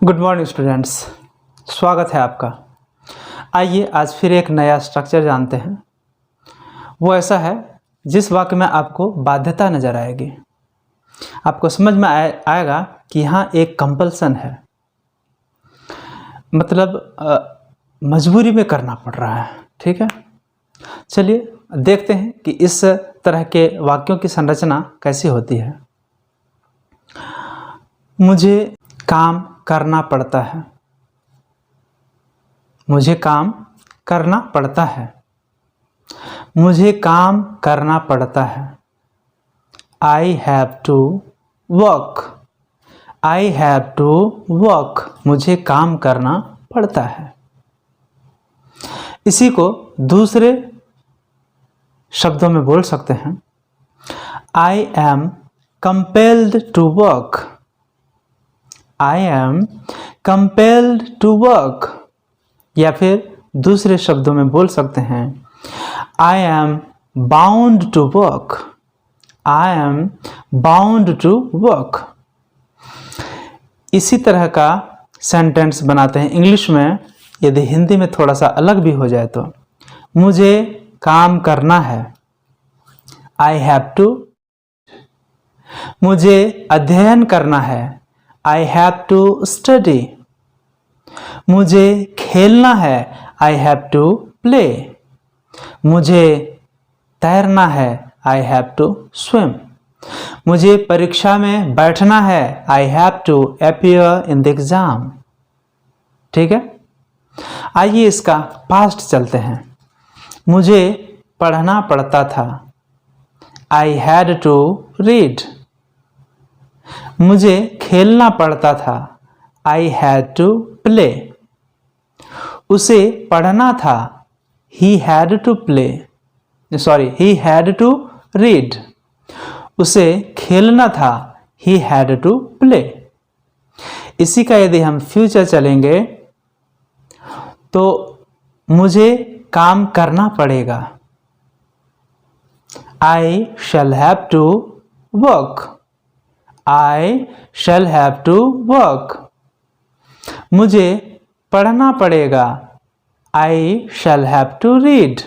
Good morning students, स्वागत है आपका। आइए आज फिर एक नया स्ट्रक्चर जानते हैं। वो ऐसा है जिस वाक्य में आपको बाध्यता नज़र आएगी। आपको समझ में आएगा कि यहाँ एक कंपल्सन है, मतलब मजबूरी में करना पड़ रहा है। ठीक है, चलिए देखते हैं कि इस तरह के वाक्यों की संरचना कैसी होती है। मुझे काम करना पड़ता है। मुझे काम करना पड़ता है। मुझे काम करना पड़ता है। I have to work. I have to work. मुझे काम करना पड़ता है। इसी को दूसरे शब्दों में बोल सकते हैं, I am compelled to work. I am compelled to work. या फिर दूसरे शब्दों में बोल सकते हैं, I am bound to work. I am bound to work. इसी तरह का सेंटेंस बनाते हैं इंग्लिश में। यदि हिंदी में थोड़ा सा अलग भी हो जाए तो, मुझे काम करना है, I have to. मुझे अध्ययन करना है, I have to study. मुझे खेलना है, I have to play. मुझे तैरना है, I have to swim. मुझे परीक्षा में बैठना है, I have to appear in the exam. ठीक है, आइए इसका पास्ट चलते हैं। मुझे पढ़ना पड़ता था, I had to read. मुझे खेलना पड़ता था, I had to play. उसे पढ़ना था, he had to play. he had to read. उसे खेलना था, he had to play. इसी का यदि हम फ्यूचर चलेंगे तो मुझे काम करना पड़ेगा, I shall have to work. I shall have to work. मुझे पढ़ना पड़ेगा, I shall have to read.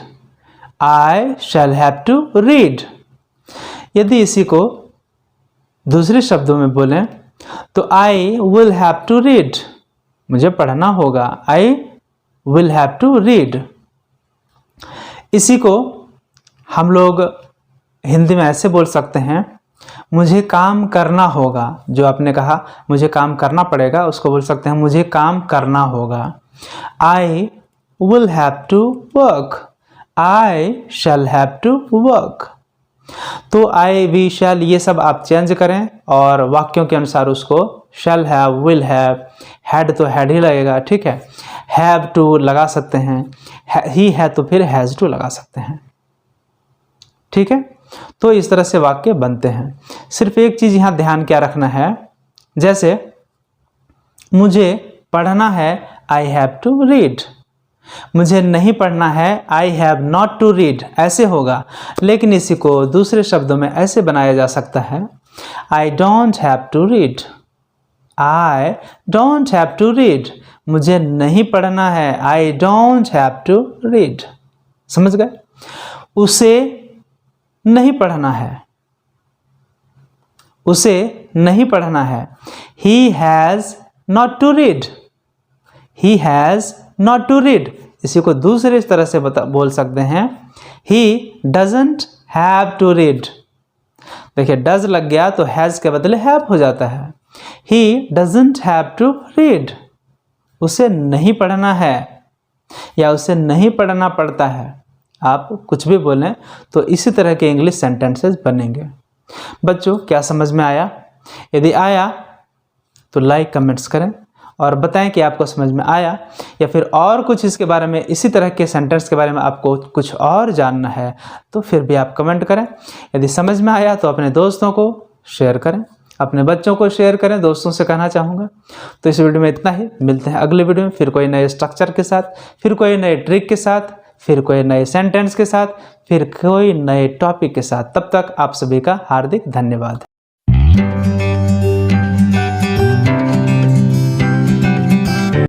I shall have to read. यदि इसी को दूसरे शब्दों में बोलें तो I will have to read. मुझे पढ़ना होगा, I will have to read. इसी को हम लोग हिंदी में ऐसे बोल सकते हैं, मुझे काम करना होगा। जो आपने कहा मुझे काम करना पड़ेगा, उसको बोल सकते हैं मुझे काम करना होगा, I will have to work. I shall have to work. तो I, we, shall ये सब आप चेंज करें और वाक्यों के अनुसार उसको shall have, will have, had तो had ही लगेगा। ठीक है, have to लगा सकते हैं, he है तो फिर has to लगा सकते हैं। ठीक है, तो इस तरह से वाक्य बनते हैं। सिर्फ एक चीज़ यहाँ ध्यान क्या रखना है, जैसे मुझे पढ़ना है, I have to read. मुझे नहीं पढ़ना है, I have not to read. ऐसे होगा, लेकिन इसी को दूसरे शब्दों में ऐसे बनाया जा सकता है, I don't have to read. I don't have to read. मुझे नहीं पढ़ना है, I don't have to read. समझ गए? उसे नहीं पढ़ना है, उसे नहीं पढ़ना है, he has not to read. He has not to read. इसी को दूसरे तरह से बोल सकते हैं, he doesn't have to read. देखिए does लग गया तो has के बदले have हो जाता है। he doesn't have to read. उसे नहीं पढ़ना है या उसे नहीं पढ़ना पड़ता है, आप कुछ भी बोलें तो इसी तरह के इंग्लिश सेंटेंसेस बनेंगे। बच्चों, क्या समझ में आया? यदि आया तो लाइक कमेंट्स करें और बताएं कि आपको समझ में आया, या फिर और कुछ इसके बारे में, इसी तरह के सेंटेंस के बारे में आपको कुछ और जानना है तो फिर भी आप कमेंट करें। यदि समझ में आया तो अपने दोस्तों को शेयर करें, अपने बच्चों को शेयर करें, दोस्तों से कहना चाहूँगा। तो इस वीडियो में इतना ही, मिलते हैं अगले वीडियो में फिर कोई नए स्ट्रक्चर के साथ, फिर कोई नए ट्रिक के साथ, फिर कोई नए सेंटेंस के साथ, फिर कोई नए टॉपिक के साथ। तब तक आप सभी का हार्दिक धन्यवाद।